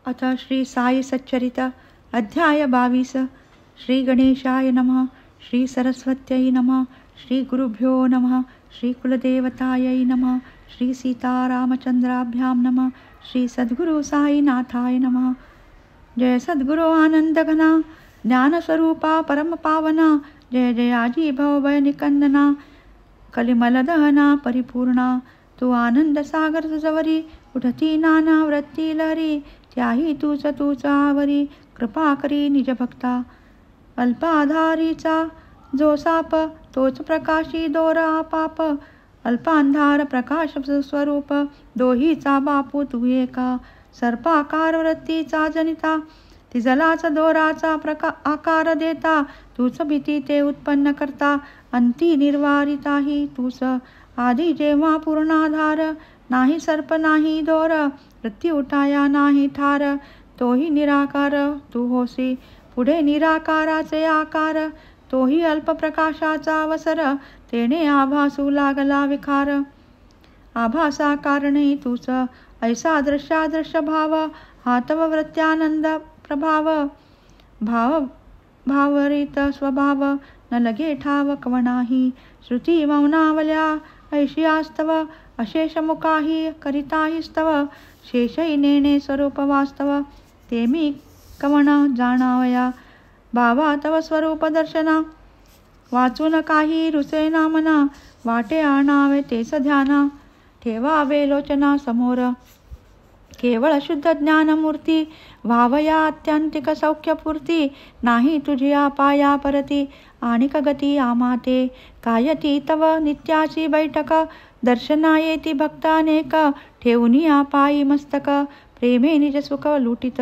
अथ श्री साई सच्चरित अध्याय 22. श्री गणेशाय नमः. श्री सरस्वत्यै नमः. श्री गुरुभ्यो नमः. श्री कुलदेवतायै नमः. श्री सीतारामचंद्राभ्यां नमः. श्री सद्गुरु साईनाथाय नमः. जय सद्गुरु आनंदघना ज्ञानस्वरूपा परमपावना. जय जयाजी भवभय निकंदना कलिमलदहना परिपूर्णा. तू आनंद सागर तुझवरी उठती नाना वृत्ती लहरी. त्याही तूच आवरी कृपा करी निज भक्ता. अल्पाधारीचा जो साप तोच प्रकाशी दोर आपाप. अल्पांधार प्रकाश स्वरूप दोहीचा बापू तू एका. सर्पाकार वृत्तीचा जनिता तिजलाचा दोराचा आकार देता. तूच भीती ते उत्पन्न करता. अंती निर्वारिताही तूच आधी जेव्हा पूर्णाधार. नाही सर्प नाही दोर वृत्ती उठाया नाही ठार. तोही निराकार तू होसी पुढे निराकाराचे आकार. तोही अल्प प्रकाशाचा अवसर तेने आभासू लागला विकार. आभासा कारणे तूच ऐसा दृश्यादृश्य भाव. हा तव वृत्त्यानंद प्रभाव. भावरित स्वभाव न लगे ठाव कवणाही. श्रुती मौनावल्या ऐशियास्तव अशेष मुखाही करिताही स्तव. शेषई नेणे स्वरूप वास्तव ते मी कवण जाणावया. बाबा तव स्वरूप दर्शना वाचून काही रुचे ना मना. वाटे आणावे तेच ध्याना ठेवावे लोचना समोर. केवळ शुद्ध ज्ञानमूर्ती व्हावया अत्यांतिक सौख्यपूर्ती. नाही तुझिया पाया परती आणिक गती आमाते. कायती तव नित्याची बैठक दर्शना येती भक्तानेक. ठेवून पायी मस्तक प्रेमे निज सुख लुटित.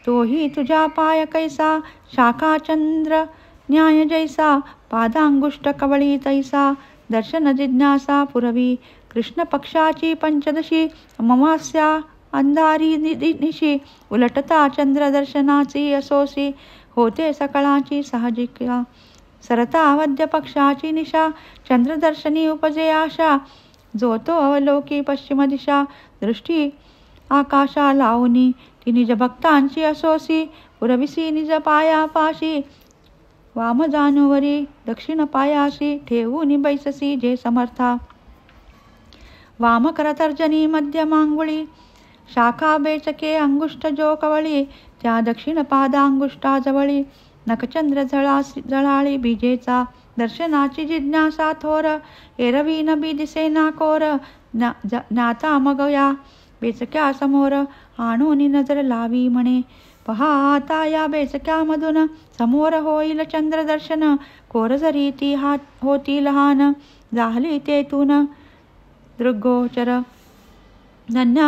तोही तुझ्या पाय कैसा शाखा चंद्र न्याय जैसा. पादांगुष्ट कवळी तैसा दर्शन जिज्ञासा पुरवी. कृष्ण पक्षाची पंचदशी अमावास्या अंधारी निशी. उलटता चंद्र दर्शनाची असोसी होते सकळाची साहजिका. सरता वद्य पक्षाची निशा चंद्रदर्शनी उपजे आशा. जो तो अवलोकी पश्चिम दिशा दृष्टी आकाशा लावणी. ती निज भक्तांची असोसी पुरविसी निज पाया पाशी. वाम जानुवरी दक्षिण पायाशी ठेवून बैससी जे समर्था. वाम करतर्जनी मध्यमांगुळी शाखा बेचके अंगुष्ठ जो कवळी. त्या दक्षिण पादांगुष्ठाजवळी नखचंद्र जळाळी बीजेचा. दर्शनाची जिज्ञासा थोर एरवी नबी दिसेना कोर. ज्ञाता मग या बेचक्या समोर आणून नजर लावी म्हणे. पहा आता या बेचक्यामधून समोर होईल चंद्रदर्शन. कोर जरी ती होती लहान झाली तेथून दृग्गोचर. धन्य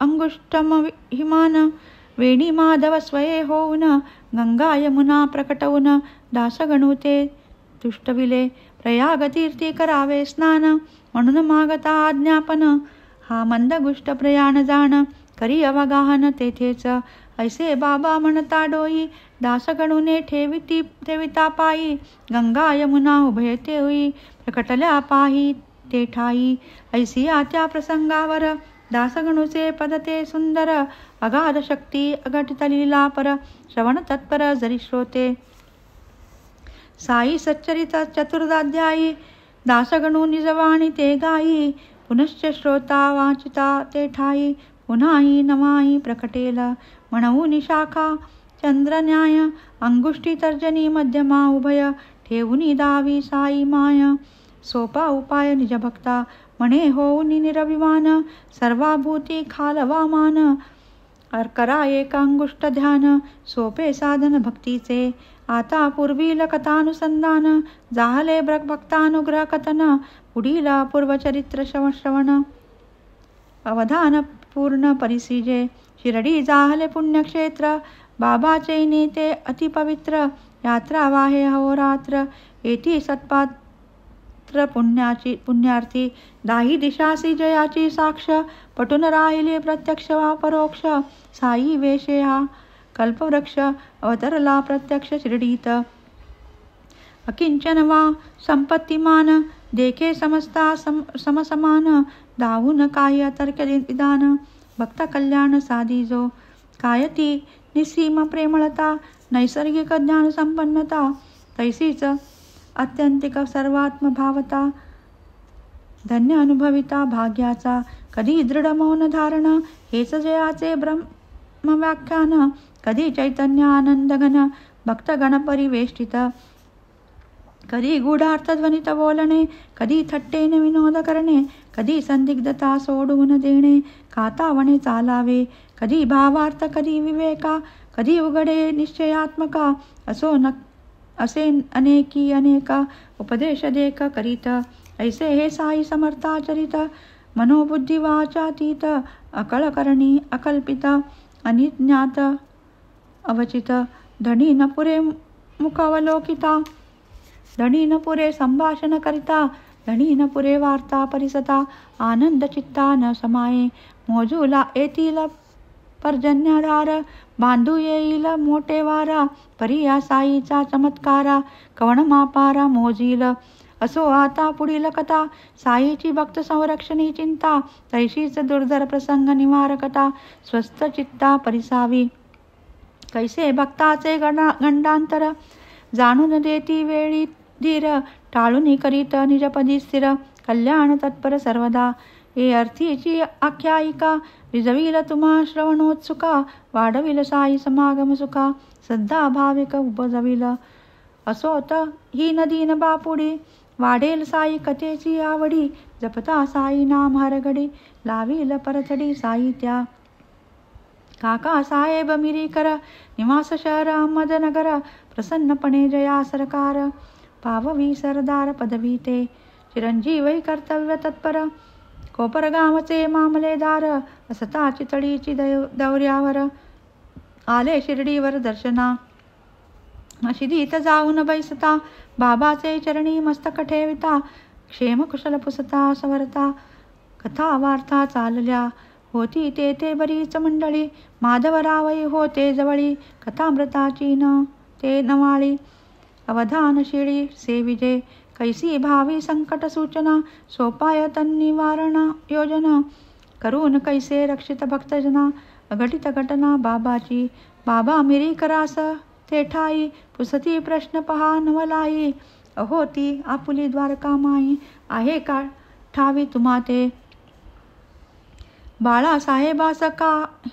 अंगुष्टम हिमान वेणी माधव स्वये होऊन. गंगा यमुना प्रकटवून दासगणू ते तुष्टविले. प्रयाग तीर्थी करावे स्नान म्हणून मागता आज्ञापन. हा मंदगुष्ट प्रयाण जाण करी अवगाहन तेथेच. ऐसे बाबा म्हणता डोई दासगणूने ठेविता पायी. गंगा यमुना उभय ते होई प्रकटल्या पाही ते ठाई. ऐसिया त्या प्रसंगावर दासगणूचे पद ते सुंदर. अगाध शक्ती अघटित लीला पर श्रवण तत्पर जरी श्रोते. साई सच्चरित चतुर्दाध्यायी दासगणू निजवाणी ते गाई. पुनश्च श्रोता वाचिता ते ठाई. पुन्हाही नवाई प्रकटेल म्हणून शाखा चंद्रन्याय. अंगुष्ठी तर्जनी मध्यमा उभय ठेवून दावी साई माय. सोपा उपाय निज भक्ता म्हणे होऊन निरभिमान. सर्वाभूती खालवा मान करा एक अंगुष्ठ ध्यान. सोपे साधन भक्तीचे आता पूर्वील कथानुसंधान. जाहले भक्तानुग्रह कथन पुढील पूर्वचरित्र श्रवण. अवधान पूर्ण परिसिजे शिरडी जाहले पुण्यक्षेत्र. बाबाचे नेते अतिपवित्र यात्रा वाहे अहोरात्र. येती सत्पात्र पुण्यार्थी दाही दिशासी जयाची साक्ष. पटून राहिले प्रत्यक्ष वा परोक्ष. साई वेशे हा कल्पवृक्ष अवतरला प्रत्यक्ष शिर्डीत. अकिंचन वा संपत्तिमान देखे समस्ता समसमान. दाहून काही अतर्क विधान भक्त कल्याण साधी जो. काय ती निस्सीम प्रेमळता, नैसर्गिक ज्ञान संपन्नता, तैसीच आत्यंतिक सर्वात्मभावता, धन्य अनुभविता भाग्याचा, कधी दृढ मौन धारण, हेच जयाचे ब्रह्मव्याख्यान, कधी चैतन्य आनंद घन भक्तगण परिवेष्टित, कधी गूढार्थ ध्वनित बोलणे, कधी थट्टेने विनोद करणे, कधी संदिग्धता सोडून देणे, कातावणे चालावे, कधी भावार्थ कधी विवेका, कधी उघडे निश्चयात्मका, असे अनेकी अनेका उपदेश देख करीत, ऐसे हे साई समर्थाचरित, मनोबुद्धी वाचातीत, अकळ करणी अकल्पित, अनिज्ञात अवचित, धनी न पुरे मुखावलोकिता, धनी न पुरे संभाषण करिता, धनी न पुरे वार्ता परिसता, आनंद चित्ता न समाये, मोजूला येतील पर्जन्याधार, बांधू येईल मोठे वारा, परी या साईचा चमत्कारा, कवण मापारा मोजील, असो आता पुढील कथा, साईची भक्त संरक्षणी चिंता, तैशीच दुर्धर प्रसंग निवारकता, स्वस्थ चित्ता परिसावी, कैसे भक्ताचे गंडांतर, जाणून देती वेळी धीर, टाळून करीत निजपदी स्थिर, कल्याण तत्पर सर्वदा, हे अर्थीची आख्यायिका, विजविल तुम्हा श्रवणोत्सुका, वाढविल साई समागम सुखा, सद्दा भाविक उपजविल, असोत ही नदीन बापुडी, वाढेल साई कथेची आवडी, जपता साई नाम हरघडी, लावील परथडी साई त्या, काका साहेब मिरीकर, निवास शहर अहमदनगर, प्रसन्नपणे जया सरकार, पाववी सरदार पदवी ते, चिरंजीवही कर्तव्य तत्पर, कोपरगावचे मामलेदार, असता चितळीची दौऱ्यावर, आले शिर्डीवर दर्शना, मशिदीत जाऊन बैसता, बाबाचे चरणी मस्तक ठेविता, क्षेम कुशल पुसता सवरता, कथा वार्ता चालल्या होती तेथे बरीच मंडळी, माधवरावही होते जवळी, कथामृताची न ते नवाळी, अवधान शिळी सेविजे, कैसी भावी संकट सूचना, सोपाय तन्निवारण योजना, करून कैसे रक्षित भक्तजना, अघटित घटना बाबाची, बाबा मिरीकरास ते ठाई, पुसती प्रश्न पहा नवलाई, अहो ती आपुली द्वारका माई, आहे का ठावी तुम्हा ते, बाळासाहेबास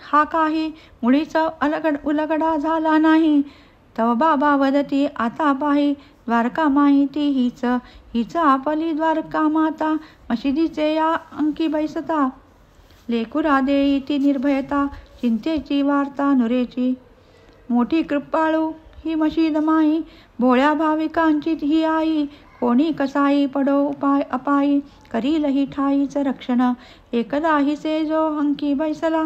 हा काही मुळीच उलगडा झाला नाही, तव बाबा वदती आता पाही, द्वारका माही ती हीच आपली द्वारका माता, मशिदीचे या अंकी बैसता, लेकुरा देई ती निर्भयता, चिंतेची वार्ता नुरेची, मोठी कृपाळू ही मशीद माई, भोळ्या भाविकांची ही आई, कोणी कसाई पडो उपाय अपाई, करील ही ठाईच रक्षण, एकदा हिचे जो अंकी बैसला,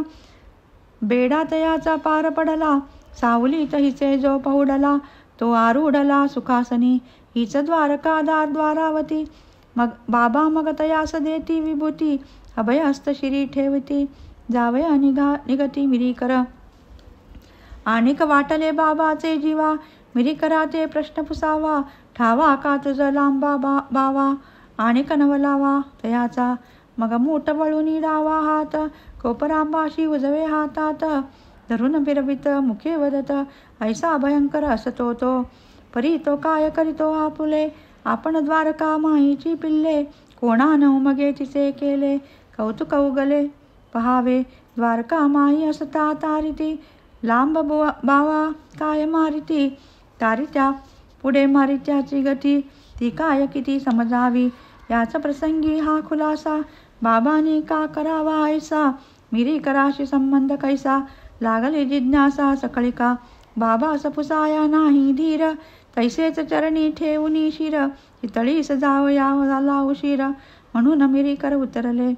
बेडा तयाचा पार पडला, सावलीत हिचे जो पहुडला, तो आरूढला सुखासनी, हीच द्वारकादार द्वारावती, मग बाबा मग तयास देती विभूती, अभयहस्त शिरी ठेवती, जावया निगती मिरीकर, आणिक वाटले बाबाचे जीवा, मिरीकरा ते प्रश्न पुसावा, ठावा का तुझ लांबा बावा, आणिक नवलावा तयाचा, मग मूठ वळून डावा हात, कोपरांबाशी उजवे हातात, धरून फिरवित मुखे वदत, ऐसा भयंकर असतो तो, परी तो काय करीतो आपुले, आपण द्वारका माईची पिल्ले, कोणान उमगे तिचे केले, कौतुक उगले पहावे, द्वारका माई असता तारिती, लांब बावा काय मारिती, तारित्या पुढे मारित्याची गती, ती काय किती समजावी, याच प्रसंगी हा खुलासा, बाबांनी का करावा ऐसा, मिरीकराशी संबंध कैसा, लागली जिज्ञासा सकळिका, बाबा सपुसाया नाही धीर, तैसेच चरणी ठेवून शिर, चितळीस जावया झाला उशीर, म्हणून मिरीकर उतरले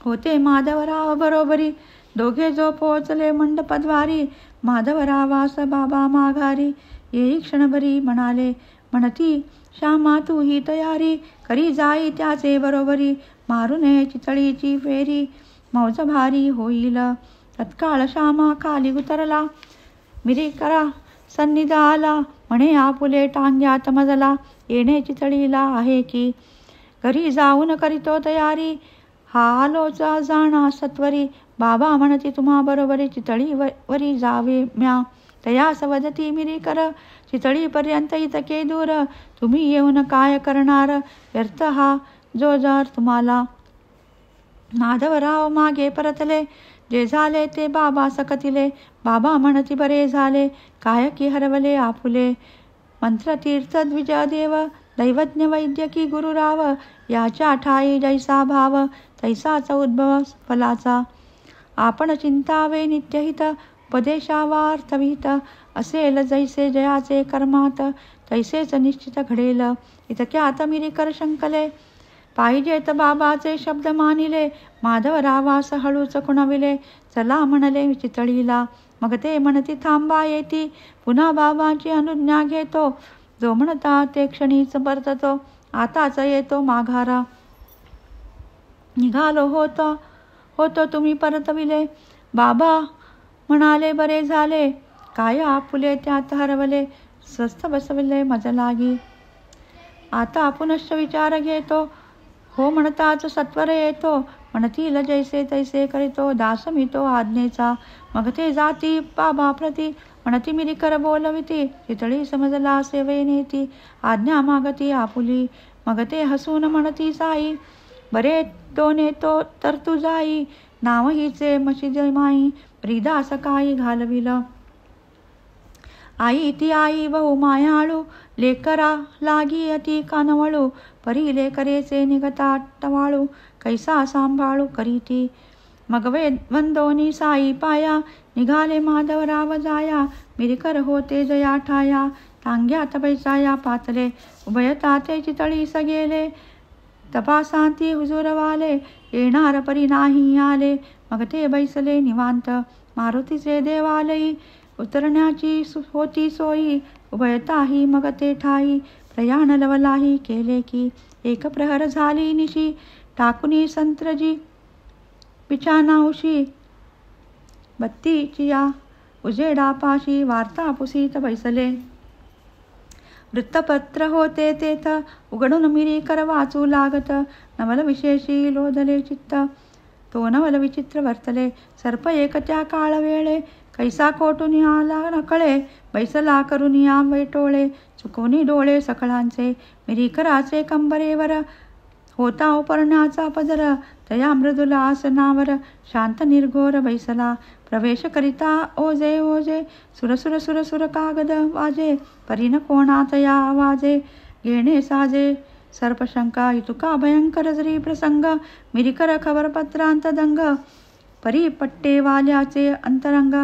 होते माधवराव बरोबरी, दोघे जो पोचले मंडपद्वारी, माधवरावास बाबा माघारी, येई क्षणभरी म्हणाले, म्हणती श्यामा तू ही तयारी, करी जाई त्याचे बरोबरी, मारुने चितळीची फेरी, मौज भारी होईल, तत्काळ श्यामा खाली उतरला, मिरीकरा सन्निध आला, म्हणे आपुले टांग्यात मजला, येणे चितळीला आहे की, घरी जाऊन करीतो तयारी, हा आलोचा जाणा सत्वरी, बाबा म्हणती तुम्हा बरोबरी चितळी वरी जावे म्या. तयास वदती मिरीकर चितळीपर्यंत इतके दूर. तुम्ही येऊन काय करणार व्यर्थ हा जो जर तुम्हाला. माधवराव मागे परतले. जे झाले ते बाबा सकतिले. बाबा म्हणती बरे झाले काय की हरवले आपुले. मंत्रतीर्थ द्विजदेव दैवज्ञ वैद्यकी गुरुराव. याच्या ठाई जैसा भाव तैसाचा उद्भव फलाचा. आपण चिंतावे नित्यहित उपदेशावार्थविहित. असेल जैसे जयाचे कर्मात तैसेच निश्चित घडेल. इतक्यात मिरीकर शंकले. पाहिजेत बाबाचे शब्द मानिले. माधवरावास हळूच खुणविले. चला म्हणले चितळीला. मग ते म्हणती थांबा येती. पुन्हा बाबाची अनुज्ञा घेतो. जो म्हणता ते क्षणीच परततो. आताच येतो माघारा. निघालो होतो तुम्ही परतविले. बाबा म्हणाले बरे झाले काय आपुले त्यात हरवले. स्वस्थ बसविले मज लागी. आता पुनश्च विचार घेतो. हो म्हणताच सत्वर येतो. म्हणतील जैसे तैसे करीतो. दास मी तो आज्ञेचा. मग ते जाती बाबा प्रती. म्हणती मिरीकर बोलविती. चितळी समजला सेवे नेती. आज्ञा मागती आपुली. मग ते हसून म्हणती साई. बरे तो नेतो तर तू जाई. नाव हिचे मशिद माई. प्रिदास काही घालविलं. आई ती आई बहु मायाळू. लेकरा लागी अति कानवळू. परी लेकरेचे निघता टवाळू. कैसा सांभाळू करीती. मग वंदोनी साई पाया. निघाले माधवराव जाया. मिरीकर होते जया ठाया. टांग्यात बैसाया पातले. उभयता ते चितळीस गेले. तपासांती हुजूरवाले. येणार परी नाही आले. मग ते बैसले निवांत. मारुतीचे देवालयी उतरण्याची होती सोयी. उभयताही मग ते ठाई. प्रयाण लवलाही केले की. एक प्रहर झाली निशी. टाकुनी संत्रजी बिछानाउशी. बत्तीचिया उजेडापाशी. वार्ता पुसीत बैसले. वृत्तपत्र होते तेथ. उघडून मिरीकर वाचू लागत. नवल विशेषी लोधले चित्त. तो नवल विचित्र वर्तले. सर्प एक त्या काळ वेळे. कैसा कोटून आला नकळे. बैसला करून या वेटोळे. चुकवणी डोळे सकळांचे. मिरीकराचे कंबरेवर होता उपरण्याचा पदर. तया मृदुला आसनावर शांत निर्घोर बैसला. प्रवेश करिता ओजे ओजे. सुरसुर सुरसुर कागद वाजे. परीन कोणात या आवाजे. घेणे साजे सर्पशंका. इतुका भयंकर जरी प्रसंग. मिरीकर खबरपत्रांत दंग. परी पट्टेवाल्याचे अंतरंग.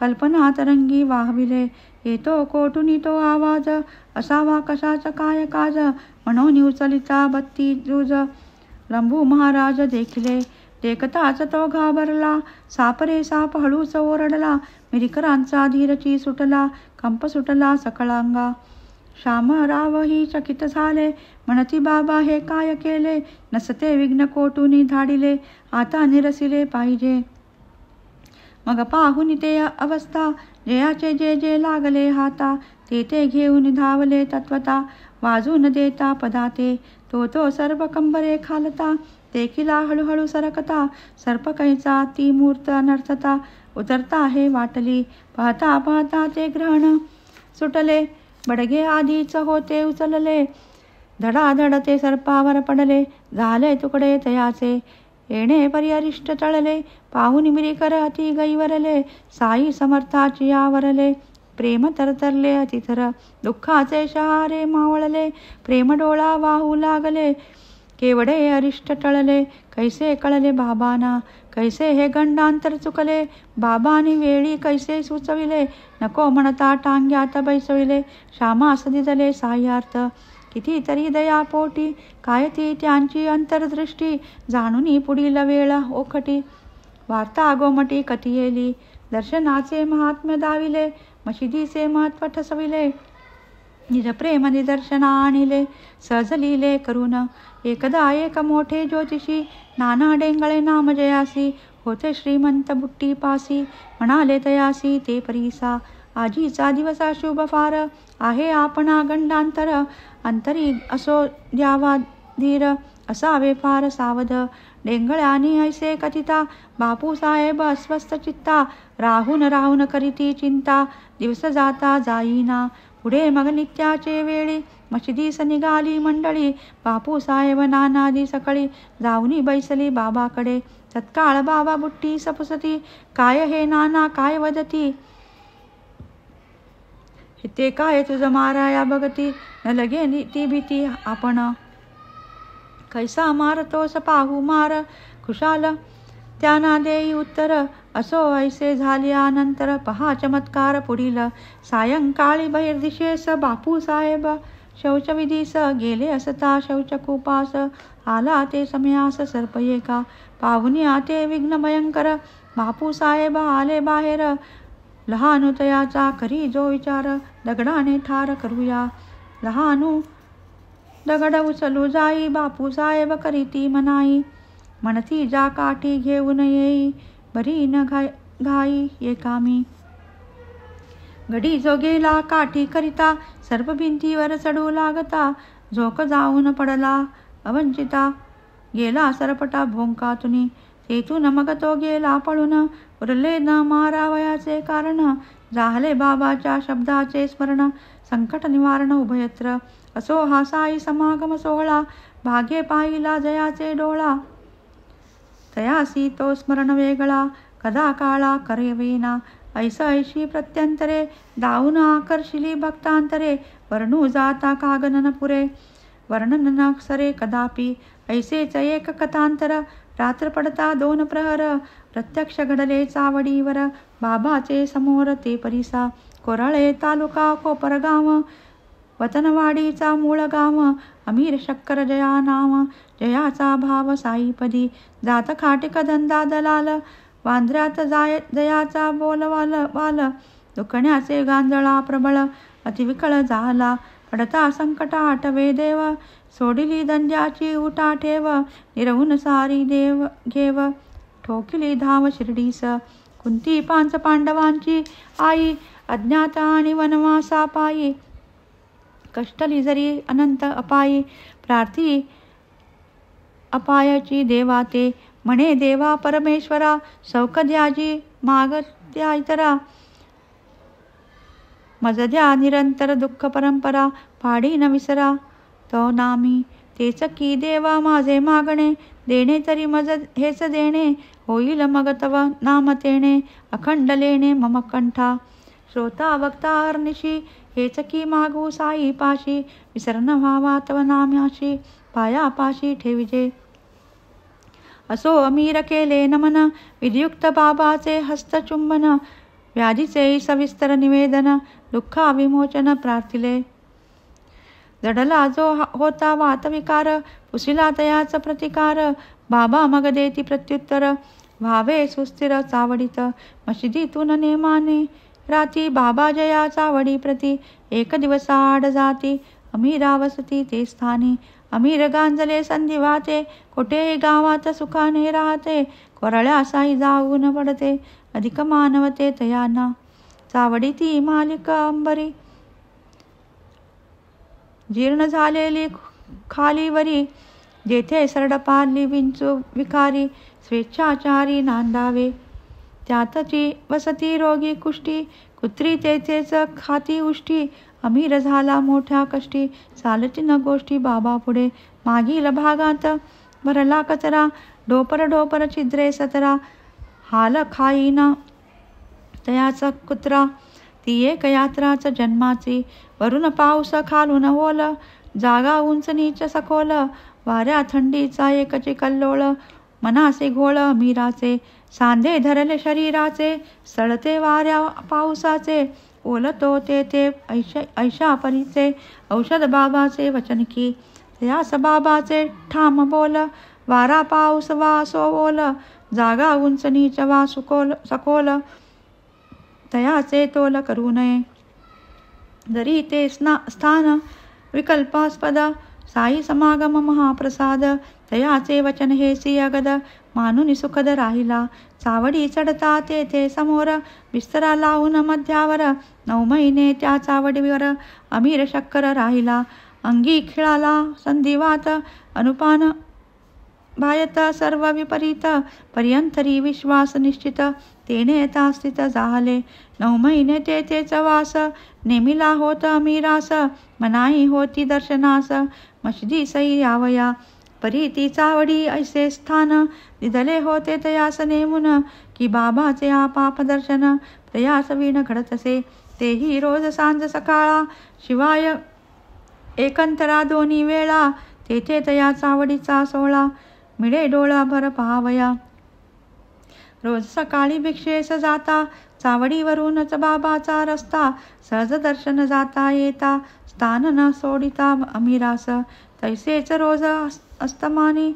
कल्पना तरंगी वाहविले. येतो कोटुनी तो आवाज. असावा कशाचा काय काज. म्हणून उचलिता बत्ती जूज. लंबू महाराज देखिले. देखताच तो घाबरला. सापरे साप हळूच ओरडला. मिरीकरांचा धीरची सुटला. कंप सुटला सकळांगा. श्यामरावही चकित झाले. म्हणती बाबा हे काय केले. नसते विघ्न कोटुनी धाडिले. आता निरसिले पाहिजे. मग पाहून ते अवस्था. जयाचे जे जे लागले हाता. ते घेऊन धावले तत्वता. वाजून देता पदाते. तो सर्व कंबरे खालता. देखिला हळूहळू सरकता. सर्प कैचा ती मूर्त अनर्थता. उतरता हे वाटली. पाहता पाहता ते ग्रहण सुटले. बडगे आधीच होते उचलले. धडाधड ते सर्पावर पडले. झाले तुकडे तयाचे. येणे परी अरिष्ट टळले. पाहून मिरीकर अति गैवरले. साई समर्थाची आवरले. प्रेम तरतरले अतिथर. दुःखाचे शहारे मावळले. प्रेम डोळा वाहू लागले. केवढे अरिष्ट टळले. कैसे कळले बाबांना. कैसे हे गंडांतर चुकले. बाबांनी वेळी कैसे सुचविले. नको म्हणता टांग्यात बैसविले. श्यामास दिदले साह्यार्थ. कितीतरी दयापोटी. काय ती त्यांची अंतर्दृष्टी. जाणूनी पुढील वेळ ओखटी. वार्ता गोमटी कथियेली. दर्शनाचे महात्म्य दाविले. मशिदीचे महत्व ठसविले. निजप्रेम निदर्शना आणिले. सहज लिहिले करून. एकदा एक मोठे ज्योतिषी. नाना डेंगळे नाम जयासी. होते श्रीमंत बुट्टी पासी. म्हणाले तयासी ते परीसा. आजीचा दिवस शुभ फार. आहे आपणा गंडांतर. अंतरी असो द्यावा धीर. असावे फार सावध. डेंगळ्यानी ऐसे कथिता. बापूसाहेब अस्वस्थ चित्ता, राहून राहून करीती चिंता. दिवस जाता जाईना, पुढे मग नित्याचे वेळी. मशिदीस निघाली मंडळी, बापूसाहेब नानादी सकळी. जाऊनी बैसली बाबाकडे, तत्काळ बाबा बुट्टी सपुसती. काय हे नाना काय वदती, ते काय तुझ माराया बघती. न लगे ती भीती आपण, कैसा मारतोस पाहू मार. खुशाल त्यांना देई उत्तर, असो ऐसे झाल्यानंतर. पहा चमत्कार पुढील. सायंकाळी बहिर्दिशेस बापूसाहेब शौचविधीस गेले असता. शौचकूपास आला ते समयास सर्प एका. पाहुण्या ते विघ्न भयंकर. बापूसाहेब आले बाहेर, लहानू तयाचा करी जो विचार. दगडाने ठार करूया, लहानू दगड उचलू जाई. बापूसाहेब करीती मनाई, म्हणती जा काठी घेऊन येई. बरी न घाई एकामी. गडी जो गेला काठी करिता, सर्प भिंतीवर चढू लागता. झोक जाऊन पडला अवंचिता, गेला सरपटा भोंकातुनी. तेथून मग तो गेला पळून, उरले न मारावयाचे कारण. झाले बाबाच्या शब्दाचे स्मरण, संकट निवारण उभयत्र. असो हा साई समागम सोहळा, भागे पाहिला जयाचे डोळा. तयासी तो स्मरण वेगळा, कदा काळा करवेना. ऐशी प्रत्यंतरे, दाऊन आकर्षिली भक्तांतरे. वर्णू जाता कागनन पुरे, वर्णन न सरे कदापि. ऐसेच एक कथांतर, रात्र पडता 2 प्रहर. प्रत्यक्ष घडले चावडीवर, बाबाचे समोर ते परिसा. कोराळे तालुका कोपरगाव, वतनवाडीचा मूळ गाव. अमीर शक्कर जया नाम, जयाचा भाव साईपदी. जात खाटिक धंदा दलाल, वांद्र्यात जयाचा बोलवाल. दुखण्याचे गांजळा प्रबळ, अतिविकळ झाला. पडता संकट आठवे देव, सोडिली दंड्याची उठा ठेव. निरवून सारी देव घेव, ठोकिली धाव शिर्डीस. कुंती 5 पांडवांची आई, अज्ञात आणि वनवासा पायी. कष्टली जरी अनंत अपायी, प्रार्थी अपायाची देवा ते. म्हणे देवा परमेश्वरा, सौकद्याजी मागत्या इतरा. मज द्या निरंतर दुःख परंपरा, पाडी न विसरा तो नामी. तेच की देवा माझे मागणे, देणे तरी मज हेच देणे. होईल मग तव नाम तेणे, अखंड लेणे मम कंठा. श्रोता वक्ता हरनिशी, हेच की मागू साई पाशी. विसरण व्हावा तव नाम्याशी, पाया पाशी ठेविजे. असो अमीर केले नमन, विधियुक्त बाबाचे हस्तचुंबन. व्याधीचे सविस्तर निवेदन, दुःखा विमोचन प्रार्थिले. जडला जो होता वातविकार, पुसिला तयाच प्रतिकार. बाबा मग देती प्रत्युत्तर, व्हावे सुस्थिर चावडीत. मशिदीतून नेमाने राती, बाबा जया चावडी प्रती. एक दिवस आड जाती, अमीरा वसती ते स्थानी. अमीर गांजले संधिवाते, कोठेही गावात सुखाने राहते. कोरळ्या साई जाऊन पडते, अधिक मानवते तयाना. चावडी ती मालिक अंबरी, जीर्ण झालेली खालीवरी. जेथे सरडपारली विंचू विकारी, स्वेच्छाचारी नांदावे. त्यातची वसती रोगी कुष्टी, कुत्री तेथेच खाती उष्टी. अमीर झाला मोठ्या कष्टी, चालती न गोष्टी बाबा पुढे. मागील भागात भरला कचरा, ढोपर छिद्रे 17. हाल खाईना तयाचा कुत्रा, ती एक यात्राच जन्माची. वरून पाऊस खालून ओल, जागा उंच नीच सखोल. वाऱ्या थंडीचा एकची कल्लोळ, मनासे घोळ अमीराचे. सांधे धरले शरीराचे, सळते वाऱ्या पावसाचे. ओलतो ते ऐशा परीचे, औषध बाबाचे वचन की. तयास बाबाचे ठाम बोल, वारा पाऊस वासो ओल. जागा उंच नीच वा सखोल, तयाचे तोल करू नये. जरी ते स्थान विकल्पास्पद, साई समागम महाप्रसाद. तयाचे वचन हे सियगद, मानुनी सुखद राहिला. चावडी चढता तेथे समोर, बिस्तरा लावून मध्यावर. 9 महिने त्या चावडीवर अमीर शक्कर राहिला. अंगी खिळाला संधिवात, अनुपान भायत सर्व विपरीत, पर्यंतरी विश्वास निश्चित, तेने येता स्थित झाले. 9 महिने तेथेच वास, नेमिला होत अमीरास, मनाई होती दर्शनास, मशदी सई यावया. परी ती चावडी ऐसे स्थान, दिदले होते तयास नेमुन, की बाबाचे आपाप दर्शन, प्रयास विण घडतसे. तेही रोज सांज सकाळा, शिवाय एकंतरा दोन्ही वेळा, तेथे तया चावडीचा सोहळा, मिळे डोळाभर पाहावया. रोज सकाळी भिक्षेस जाता, चावडीवरूनच बाबाचा रस्ता, सहज दर्शन जाता येता, स्थान न सोडिता अमीरास. तैसेच रोज अस्तमानी,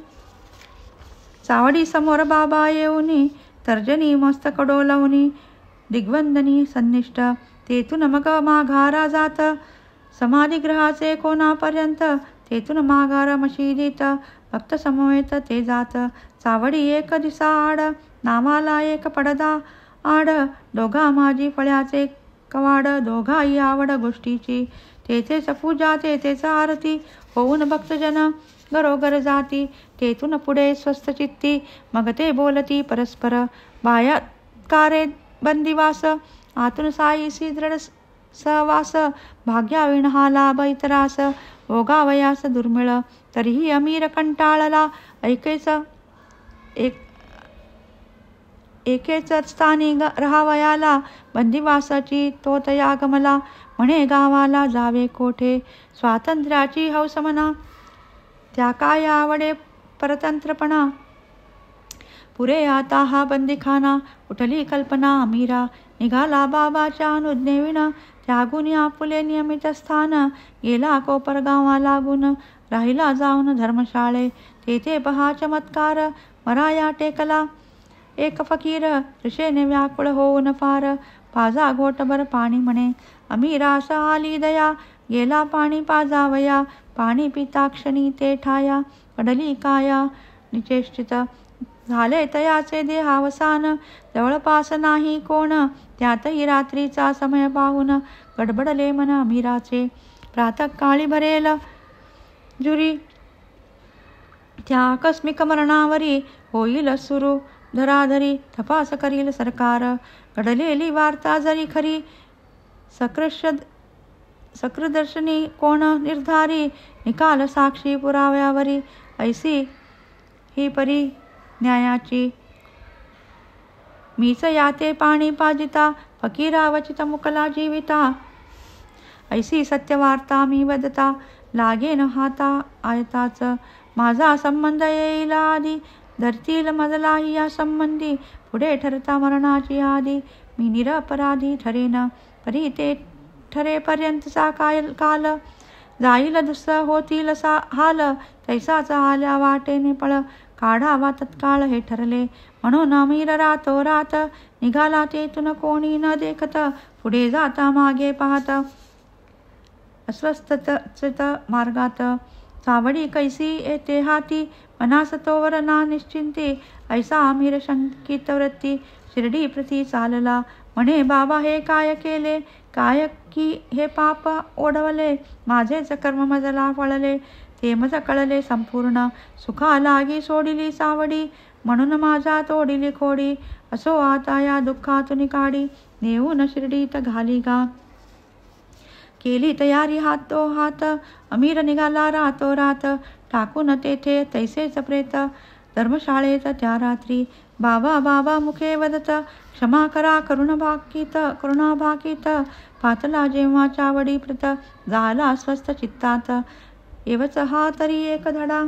चावडी समोर बाबा येऊनी, तर्जनी मस्तक डोलवणी, दिग्वंदनी सन्निष्ठ. तेथून मग माघारा जात, समाधिगृहाचे कोणापर्यंत, तेथून माघार मशिदीत, भक्त समवेत ते जात. चावडी एक दिसा आड, नावाला एक पडदा आड, दोघा माझी फळ्याचे कवाड, दोघाही आवड गोष्टीची. तेथेच पूजा तेथेच आरती, होऊन भक्तजन घरोघर जाती. तेथून पुढे स्वस्थ चित्ती, मग ते बोलती परस्पर, बाह्यात कारे बंदिवास, आतून साईसी दृढ सहवास, भाग्याविण हा लाभ इतरास, भोगावयास दुर्मिळ. तरीही अमीर कंटाळला, एकेच स्थानी राहावयाला, बंदिवासाची तो तया गमला, म्हणे गावाला जावे कोठे, स्वातंत्र्याची हौस म्हणा, त्या काय आवडे परतंत्रपणा, पुरे आता हा बंदीखाना. उठली कल्पना अमीरा, निघाला बाबाच्या अनुज्ञेविण, त्यागून आपुले नियमित स्थान, गेला कोपर गावा लागून, राहिला जाऊन धर्मशाळे. तेथे पहा चमत्कार, मराया टेकला एक फकीर, ऋषेने व्याकुळ होऊन फार, पाजा घोटभर पाणी म्हणे. अमीरास आली दया, गेला पाणी पाजावया, पाणी पिता क्षणी ते ठाया, पडली काया निचेष्टित, झाले तयाचे देहावसान, जवळपास नाही कोण, त्यातही रात्रीचा समय पाहून, गडबडले मन अमीराचे. प्रातःकाळी भरेल जुरी, त्या आकस्मिक मरणावरी, होईल सुरू धराधरी, तपास करील सरकार, घडलेली वार्ता जरी खरी, सकृदर्शनी कोण निर्धारी, निकाल साक्षी पुराव्यावरी, ऐसी ही परी न्यायाची. मीच याते पाणी पाजिता, फकीरावचित मुकला जीविता, ऐसी सत्यवार्ता मी वदता, लागेन हाता आयताच, माझा संबंध येईल आधी, धरतील मजलाही या संबंधी, पुढे ठरता मरणाची आधी, मी निरपराधी ठरेन, परी ते ठरेपर्यंतचा काल, जाईल दुसरं होतील हाल, तैसाच आल्या वाटेने पळ, काढावा तत्काळ हे ठरले. म्हणून अमीर रातोरात निघाला तेथून कोणी न देखत, पुढे जाता मागे पाहत अस्वस्थचित मार्गात. चावडी कैसी येते हाती, मनास तोवर ना निश्चिंती, ऐसा अमीर शंकित वृत्ती, शिर्डी प्रती चालला, म्हणे बाबा हे काय केले, काय की हे पाप ओढवले, माझेच कर्म मजला फळले, ते मज कळले संपूर्ण, सुखा लागी सोडिली चावडी, म्हणून माझा तोडिली खोडी, असो आता या दुःखातून काढी, नेऊन शिर्डीत घाली गा. केली तयारी हातो हात, अमीर निघाला रातोरात, टाकून तेथे तैसेच प्रेत, धर्मशाळेत त्या रात्री. बाबा बाबा मुखे वदत, क्षमा करा करुणा भाकीत, पातला जेव्हा चावडी प्रत, झाला स्वस्थ चित्तात, एवच हा तरी एक धडा,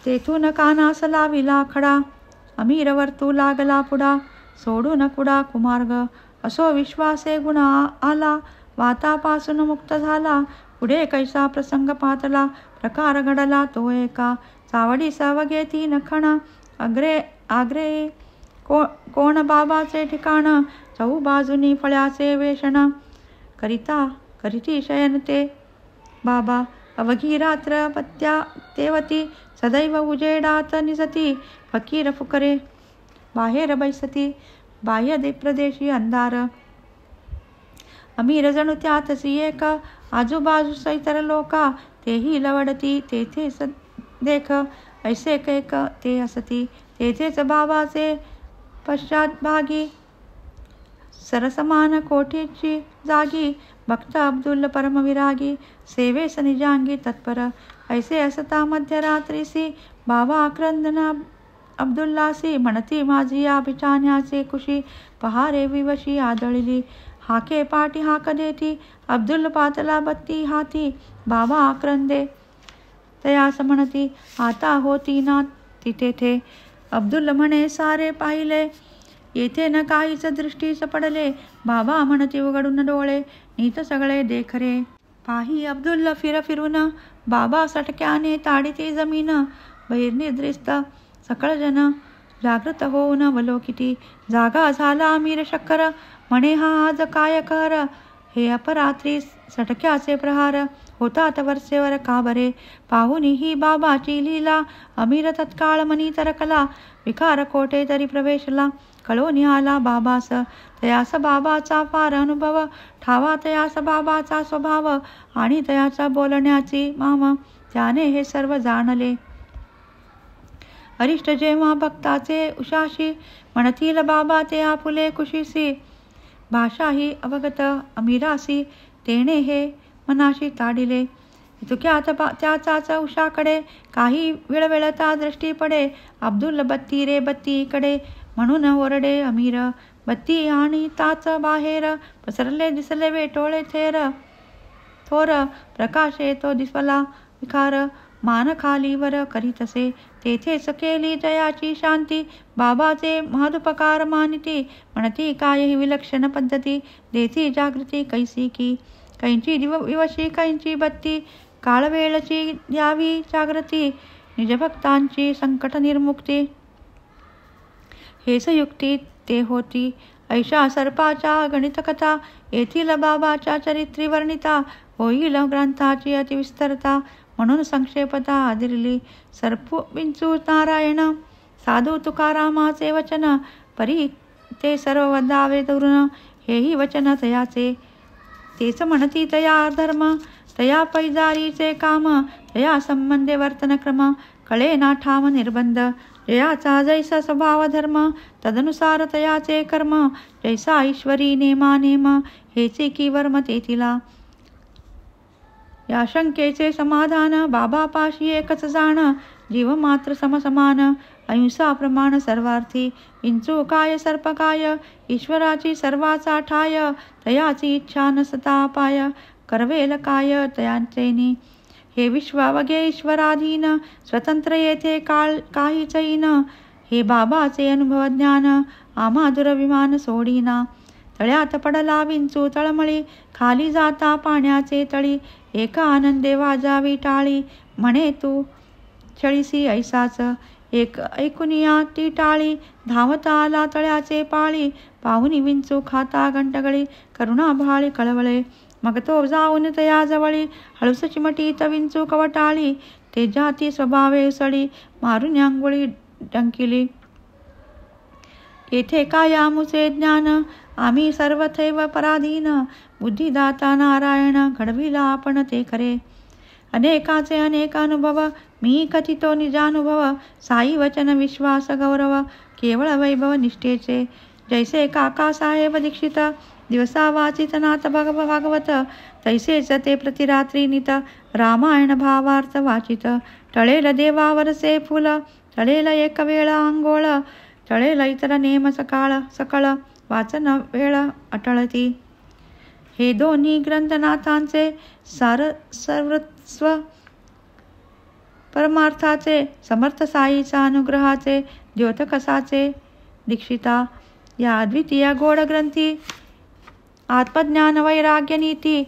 तेथून कानास लाविला खडा, अमीर वर्तू लागला पुढा, सोडून कुडा कुमार्ग, असो विश्वासे गुण आला, वातापासून मुक्त झाला, पुढे कैसा प्रसंग पातला, प्रकार घडला तो एका. चावडी सवगे 3 खण, आग्रे कोण बाबाचे ठिकाण, चहूबाजूनी फळ्याचे वेषण, करीती शयन ते बाबा, अवघी रात्र पत्या तेवती, सदैव उजेडात निजती, फकीर फुकरे बाहेर बैसती, बाह्य प्रदेशी अंधार, अमीर जणू त्यातसी एक, आजूबाजूस इतर लोका, तेही लवडती तेथे देख, ऐसे कैक ते असती. तेथेच बाबाचे पश्चातभागी सरसमान कोठीची जागी. भक्त अब्दुल परमविरागी सेवेस निजांगी तत्पर. ऐसे असता मध्यरात्रीसी बाबा आक्रंदना अब्दुल्लासी. म्हणती माझी या बिचाण्याचे कुशी पहारे विवशी आदळली. हाके पाठी हाक देती अब्दुल पातला बत्ती हाती. बाबा आक्रंदे तयास म्हणती आता होती ना तिथे थे. अब्दुल म्हणे सारे पाहिले येथे न काहीच दृष्टीस पडले. बाबा म्हणती उघडून डोळे नीत सगळे देखरे. पाही अब्दुल फिरून बाबा सटक्याने ताडिती जमीन. बहिर्निद्रिस्त सकळ जन जागृत होऊन अवलोकिती. जागा झाला अमीर शक्कर म्हणे हा आज काय कर. हे अपरात्री सटक्याचे प्रहार होतात वरचेवर का बरे. पाहुनी ही बाबाची लीला अमीर तत्काळ मनी तरकला. विकार कोठे तरी प्रवेशला कळोनी आला बाबास. तयास बाबाचा फार अनुभव ठावा तयास बाबाचा स्वभाव. आणि तयाचा बोलण्याची माम त्याने हे सर्व जाणले. अरिष्ट जेव्हा भक्ताचे उशाशी म्हणतील बाबा ते आपुले कुशीसी. भाषा ही अवगत अमीरासी तेने हे मनाशी ताडिले. इतक्यात त्याचाच उषाकडे काही विळविळता दृष्टी पडे. अब्दुल बत्ती रे बत्ती इकडे म्हणून ओरडे अमीर. बत्ती आणि ताच बाहेर पसरले दिसले वेटोळे थोर. प्रकाश येतो दिसला विखार मान खालीवर करीतसे. तेथेच केली जयाची शांती बाबाचे महदुपकार मानिती. म्हणती काय ही विलक्षण पद्धती देती जागृती कैसी की. कैंची विवशी कैंची बत्ती काळवेळची द्यावी जागृती. निजभक्तांची संकट निर्मुक्ती हेच युक्ती ते होती. ऐशा सर्पाच्या गणित कथा येथील बाबाच्या चरित्री वर्णिता. होईल ग्रंथाची अतिविस्तरता म्हणून संक्षेपता आदिरली. सर्पू विंचू नारायण साधू तुकारामाचे वचन परी ते सर्व वदावे दुरून. हेही वचन तयाचे तेच म्हणती तया धर्म. तया पैजारीचे काम तया संबंधे वर्तनक्रम. कळे ना ठाम निर्बंध जयाचा जैसा स्वभाव धर्म. तदनुसार तयाचे कर्म जैसा ईश्वरी नेमा नेम. हेचे की वर्म तेथिला. या शंकेचे समाधान बाबापाशी एकच जाण. जीव मात्र समसमान अहिंसा प्रमाण सर्वार्थी. विंचू काय सर्प काय ईश्वराची सर्वाचा ठाय. तयाची इच्छा नसता पाय करवेल काय तयांचेनी. हे विश्वावगे ईश्वराधीन स्वतंत्र येथे काही चैन. हे बाबाचे अनुभव ज्ञान आम्हा दुर्विमान सोडीना. तळ्यात पडला विंचू तळमळी खाली जाता पाण्याचे तळी. एका आनंदे वाजावी टाळी म्हणे तू छळीसी ऐसाच. ऐकुनिया ती टाळी धावता आला तळ्याचे पाळी. पाहुनी विंचू खाता घंटगळी करुणा भाळी कळवळे. मग तो जाऊन तया जवळी हळूस चिमटीत विंचू कवटाळी. ते जाती स्वभावे उसळी मारून अंगुळी डंकिली. येथे काय आमुचे ज्ञान आम्ही सर्वथैव पराधीन. बुद्धिदाता नारायण घडविला आपण ते खरे. अनेकाचे अनेक अनुभव मी कथितो निजानुभव. साई वचन विश्वास गौरव केवळ वैभव निष्ठेचे. जैसे काकासाहेब दीक्षित दिवसा वाचित नाथ भागवत. तैसेच ते प्रतिरात्री नित रामायण भावार्थ वाचित. टळेल देवावरचे फुल टळेल एक वेळ आंघोळ. टळेल इतर नेम सकळ वाचन वेळ अटळती. हे दोन्ही ग्रंथनाथांचे सर्वस्व परमार्थाचे समर्थ साईचा अनुग्रहाचे द्योतकसाचे दीक्षिता. या अद्वितीय गोड ग्रंथी आत्मज्ञान वैराग्य नीती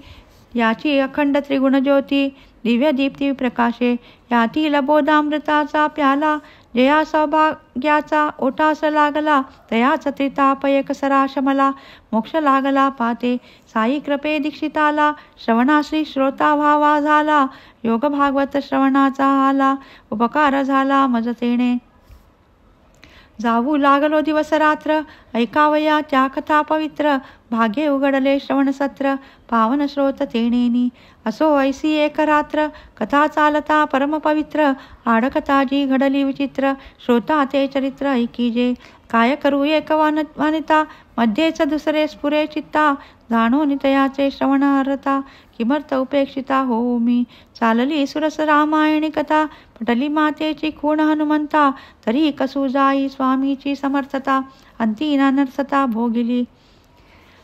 याची अखंड त्रिगुण ज्योती दिव्य दीप्ती प्रकाशे. यातील बोधामृताचा प्याला जया सौभाग्याचा ओटास लागला. तयाच त्रिताप एकसरा शमला मोक्ष लागला पाते. साई कृपे दीक्षिताला श्रवणाश्री श्रोता व्हावा झाला. योग भागवत श्रवणाचा आला उपकार झाला मजतेने. जाऊ लागलो दिवस रात्र ऐकावया त्या कथा पवित्र भाग्ये उघडले श्रवणसत्र पावन श्रोत तेणेनी असो ऐसी एक रात्र कथा चालता परम पवित्र आडकथा जी घडली विचित्र श्रोता ते चरित्र ऐकीजे काय करू एक वानिता मध्येच दुसरे स्फुरे चित्ता जाणो नितयाचे श्रवणारता किमर्थ उपेक्षिता होऊ मी चालली सुरस रामायणी कथा पटली मातेची खूण हनुमंता तरी कसू जाई स्वामीची समर्थता अंती नर्सता भोगिली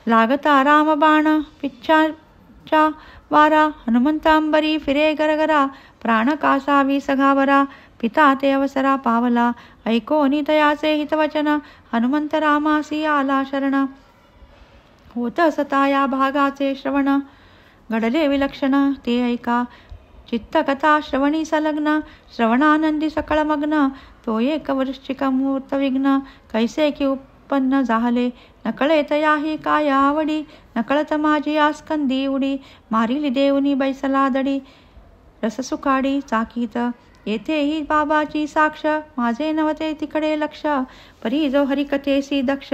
लागता रामबाण पिच्छाच्या वारा हनुमंतांबरी फिरे गरगरा प्राण कासावी सघावरा पिता ते अवसरा पावला ऐको नितयाचे हितवचन हनुमंत रामासी आला शरण होत सता या भागाचे श्रवण घडले विलक्षण ते ऐका चित्तकथा श्रवणी संलग्न श्रवणानंदी सकळ मग्न तो एक वृश्चिक मूर्त विघ्न कैसे की उत्पन्न झाले नकळे तयाही काय आवडी नकळत माझी आस्कंदी उडी मारिली देवनी बैसला दडी रससुखाडी चाकीत येथेही बाबाची साक्ष माझे नवते तिकडे लक्ष परी जो हरिकथेसी दक्ष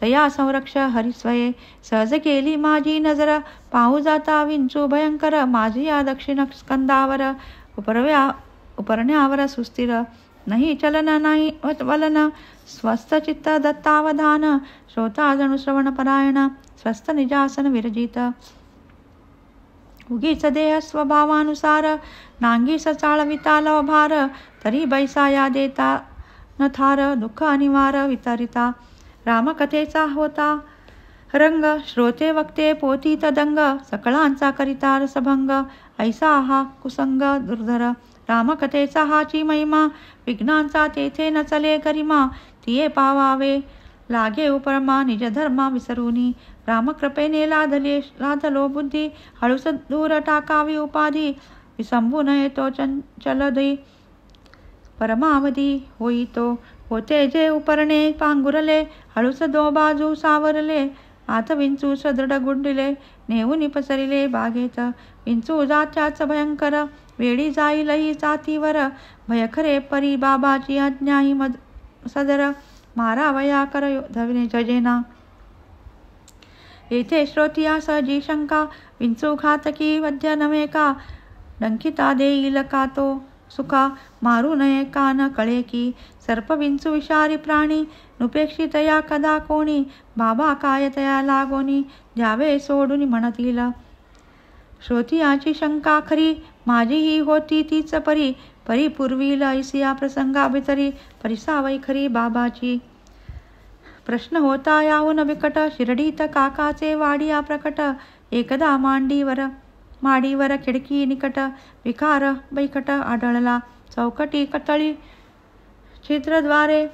तया संरक्ष हरिस्वये सहज गेली माझी नजर पाहू जाता विंचू भयंकर माझी या दक्षिण स्कंदावर उपरण्यावर सुस्थिर नाही चलन नाही वलन स्वस्थ चित्त दत्तावधान श्रोता जणू श्रवण परायण स्वस्थ निजासन विरजित उगीच देह स्वभावानुसार नांगी सचाळविता लव भार तरी बैसाया देता न थार दुःख अनिवार वितरिता रामकथेचा होता रंग श्रोते वक्ते पोती तदंग सकळांचा करिता रसभंग ऐसा हा कुसंग दुर्धर रामकथेचा हाची महिमा विघ्नांचा तेथे न चले गरिमा तिये पावावे लागे उपरमा निज धर्मा विसरूनी रामकृपेने लादलो बुद्धी हळूस दूर टाकावी उपाधी विसंबू नये तो चंचलदी परमावधी होईतो होते जे उपरणे पांघुरले हळूस दो बाजू सावरले आत विंचू सदृढ गुंडिले नेऊन पसरिले बागेत विंचू जात्याच भयंकर वेळी जाईलही जातीवर भयखरे परी बाबाची आज्ञाही सदर मारावया कर धविने जजेना येथे श्रोतिया सहजी शंका विंचू घातकी वध्य नव्हे का डंकिता देईल का तो सुखा मारू नये का न कळे की सर्प विंचू विषारी प्राणी नुपेक्षितया कदा कोणी बाबा काय तया लागोनी द्यावे सोडून म्हणतील श्रोतियाची शंका खरी माझी ही होती तीच परी परी पूर्वील ऐसिया प्रसंगाभितरी परिसावई खरी बाबाची प्रश्न होता याहून बिकट शिर्डीत काकाचे वाडिया प्रकट एकदा माडीवर खिडकी निकट विकार बैकट आढळला चौकटी कतळी छिद्रद्वारे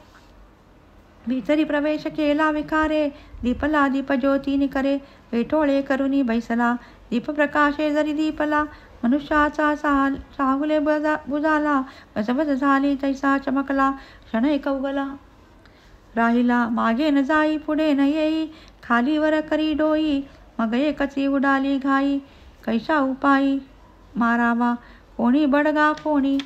भीतरी प्रवेश केला विकारे दीपला दीपज्योती निकरे वेठोळे करुनी बैसला दीपप्रकाशे जरी दीपला मनुष्याचा साहुले बुजाला बजबज झाली तैसा चमकला क्षण एक उगला राहिला मागे न जाई पुढे न येई खालीवर करी डोई मग एकची उडाली घाई कैसा उपाई मारावा कोणी बडगा कोणी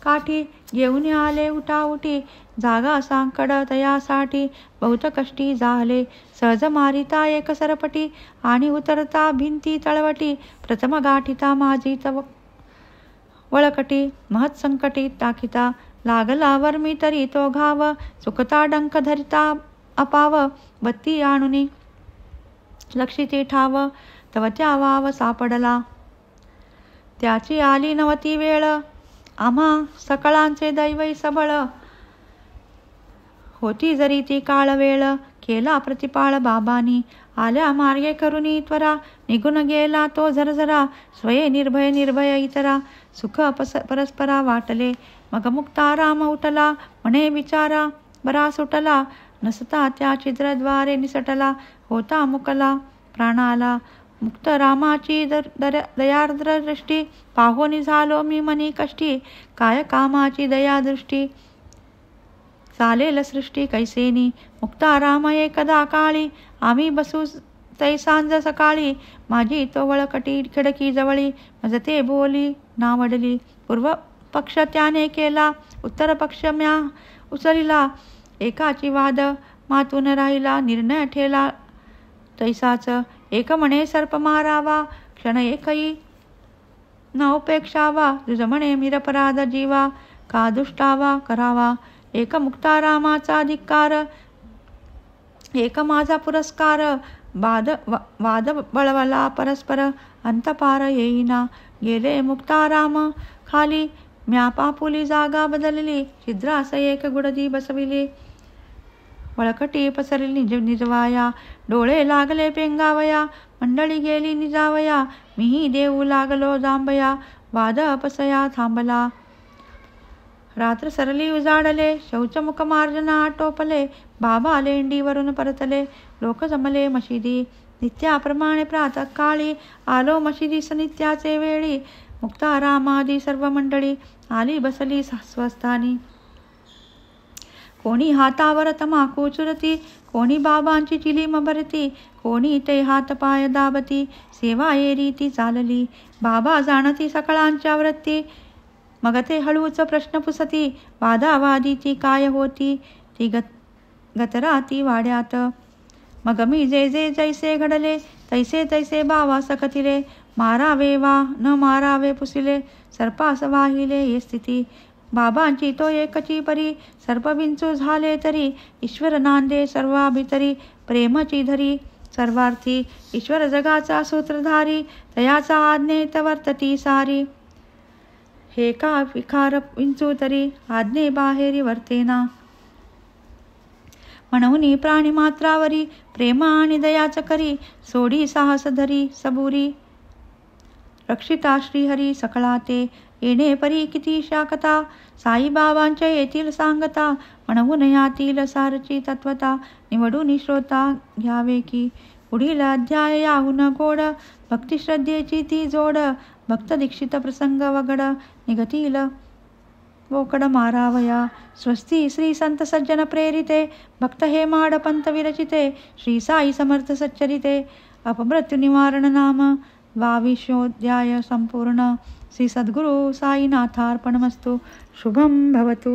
काठी घेऊन आले उठाउठी जागा सांकड तयासाठी बहुत कष्टी झाले सहज मारिता एक सरपटी आणि उतरता भिंती तळवटी प्रथम गाठिता माझी वळकटी महत् संकटी टाकिता लागला वर्मी तरी तो घाव चुकता डंक धरिता अपाव बत्ती आणुनी लक्षिती ठाव तव त्या वाव सापडला त्याची आली नवती वेळ आम्हा सकळांचे दैवई सबळ होती जरी ती काळ वेळ केला प्रतिपाळ बाबांनी आल्या मार्गे करुनी त्वरा निघून गेला तो झरझरा स्वये निर्भय इतरा सुख परस्परा वाटले मग मुक्ताराम उठला म्हणे विचारा बरा सुटला नसता त्या छिद्रद्वारे निसटला होता मुकला प्राणाला मुक्त रामाची दयार्द्र दृष्टी पाहोनी झालो मी मनी कष्टी काय कामाची दया दृष्टी चालेल सृष्टी कैसेनी मुक्ताराम एकदा काळी आम्ही बसू तै सांज सकाळी माझी तो वळकटी खिडकी जवळी मजते बोली नावडली पूर्व पक्ष त्याने केला उत्तर पक्ष म्या उचलिला एकाची वाद मातून राहिला निर्णय ठेला तैसाच. एक म्हणे सर्प मारावा क्षण एकही न उपेक्षावा. दुज म्हणे निरपराध जीवा का दुष्टावा करावा. एक मुक्तारामाचा धिक्कार एक माझा पुरस्कार. वाद बळवला परस्पर अंतपार येईना. गेले मुक्ताराम खाली म्या पापुली जागा बदलली. छिद्रास एक गुडदी बसविली वळकटी पसरली निजवाया. डोळे लागले पेंगावया मंडळी गेली निजावया. मीही देऊ लागलो जांबया वाद अपसया थांबला. रात्र सरली उजाडले शौचमुख मार्जना आटोपले. बाबा लेंडीवरून परतले लोक जमले मशिदी. नित्याप्रमाणे प्रातःकाळी आलो मशिदीस नित्याचे वेळी. मुक्तारामादी सर्व मंडळी आली बसली स्वस्थानी. कोणी हातावर तमाकू चुरती कोणी बाबांची चिलीम भरती. कोणी ते हात पाय दाबती सेवा ये रीती चालली. बाबा जाणती सकळांच्या वृत्ती मग ते हळूच प्रश्न पुसती. वादावादीची काय होती ती गतराती वाड्यात. मग मी जे जे जैसे घडले तैसे तैसे बाबा सकथिले. मारावे वा न मारावे पुसिले सर्पास वाहिले ये स्थिती. बाबांची तो एकची परी सर्प विंचू झाले तरी. ईश्वर नांदे सर्वाभितरी प्रेमची धरी सर्वार्थी. ईश्वर जगाचा सूत्रधारी तयाचा आज्ञेत वर्तती सारी. हे का विकार विंचू तरी आज्ञे बाहेरी वर्तेना. म्हणून प्राणी मात्रावरी प्रेम आणि दयाच करी. सोडी साहस धरी सबुरी रक्षिता श्रीहरी सकळा ते. येणे परी किती शाकता साईबाबांच्या येथील सांगता. म्हणून यातील सारची तत्वता निवडून श्रोता घ्यावे की. पुढील अध्याय याहून गोड भक्ती श्रद्धेची ती जोड. भक्त दीक्षित प्रसंग वगड निगतील बोकड मारावया. स्वस्ती श्री संत सज्जन प्रेरिते भक्त हे माड पंत विरचिते. श्री साई समर्थ सच्चरिते अपमृत्यू निवारण नाम 22 संपूर्ण. श्री सद्गुरु साईनाथार्पणमस्तु. शुभं भवतु.